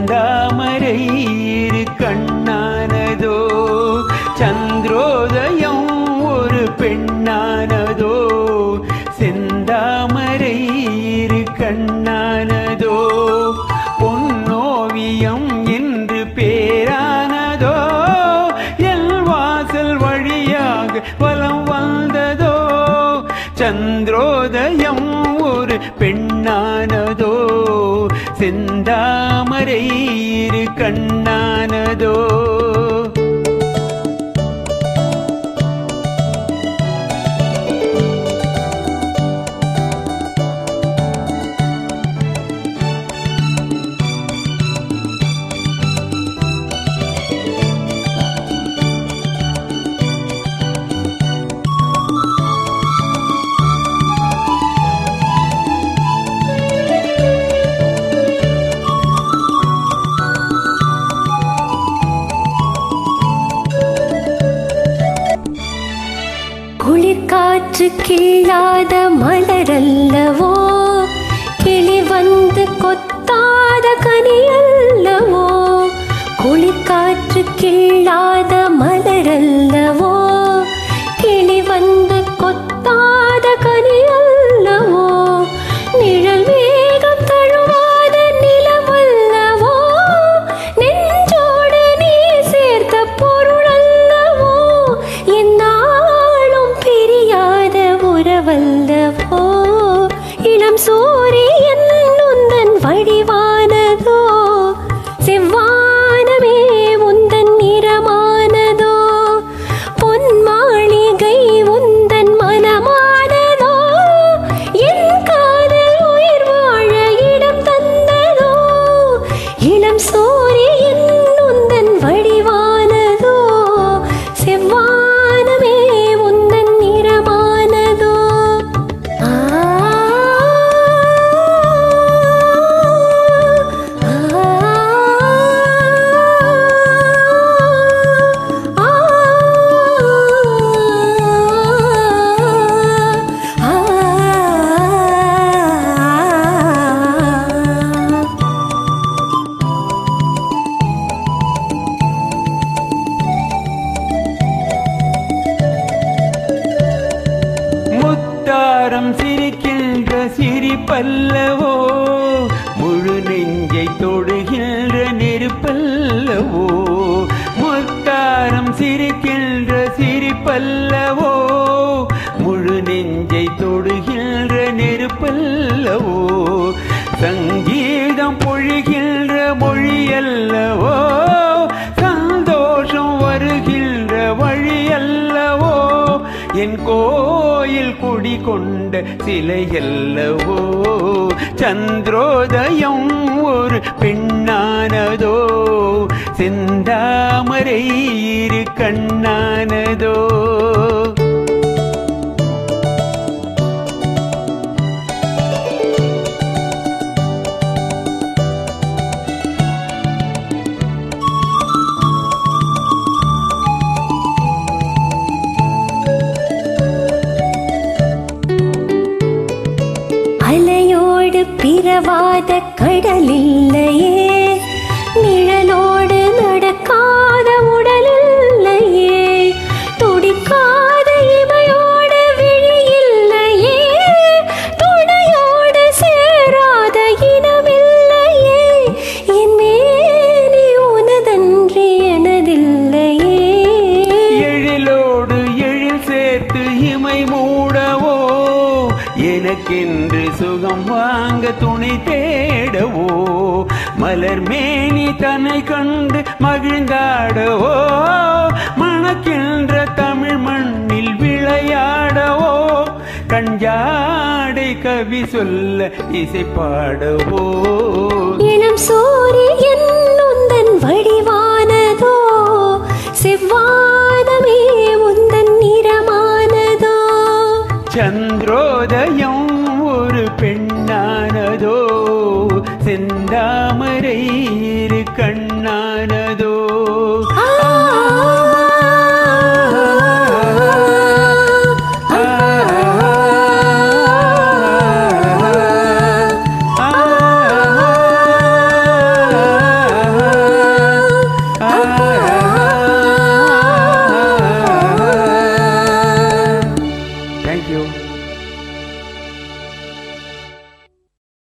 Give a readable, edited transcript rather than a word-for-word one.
செந்தாமரை இரு கண்ணானதோ சந்திரோதயம் ஒரு பெண்ணானதோ செந்தாமரை இரு கண்ணானதோ பொன்னோவியம் என்று பேரானதோ எல் வாசல் வழியாக வலம் வந்ததோ சந்திரோதயம் ஒரு பெண்ணானதோ செந்தாமரை இரு கண்ணானதோ குளிர்காற்று கிள்ளாத மலரல்லவோ கிளி வந்து கொத்தாத கனியல்லவோ குளிர்காற்று கிள்ளாத மலரல்லவோ கிளி வந்து கொத்தாத கனியல்லவோ நிழல் மேகம் தழுவாத நிலவல்லவோ நெஞ்சோடு நீ சேர்த்த பொருளல்லவோ என்னாலும் பிரியாத உறவல்லவோ இளம் சூரியன் உந்தன் வடிவானதோ செவ்வானமே உந்தன் நிறமானதோ பொன் மாளிகை உந்தன் மனமானதோ என் காதல் உயிர் வாழ இடம் தந்ததோ இளம் சூரியன் உந்தன் வடிவானதோ செவ்வானமே உந்தன் நிறமானதோ முத்தாரம் சிரிக்கின்ற சிரிப்பல்லவோ முழு நெஞ்சை தொடுகின்ற நெருப்பல்லவோ முத்தாரம் சிரிக்கின்ற சிரிப்பல்லவோ முழு நெஞ்சை தொடுகின்ற நெருப்பல்லவோ சங்கீதம் பொழிகின்ற மொழியல்லவோ சந்தோஷம் வருகின்ற வழியல்லவோ என் கோயில் குடி கொண்ட சிலையல்லவோ சந்திரோதயம் ஒரு பெண்ணானதோ செந்தாமரை இரு கண்ணானதோ அலையோடு பிறவாத கடலில்லையே நிழலோடு நடக்காத உடலில்லையே துடிக்காத இமையோடு விழியில்லையே துணையோடு சேராத இனமில்லையே என் மேனி உனதன்றி எனதில்லையே எழிலோடு எழில் சேர்த்து இமை மூடவோ எனக்கென்று சுகம் வாங்க துணை தேடவோ மலர் மேனி தன்னை கண்டு மகிழ்ந்தாடவோ மணக்கின்ற தமிழ் மண்ணில் விளையாடவோ கஞ்சாடை கவி சொல்ல இசை பாடவோ இளம் சூரியன் உந்தன் வடிவானதோ செவ்வானமே உந்தன் நிறமானதோ சந்திரோதயம் ஒரு பெண்ணானதோ செந்தாமரை இரு கண்ணானதோ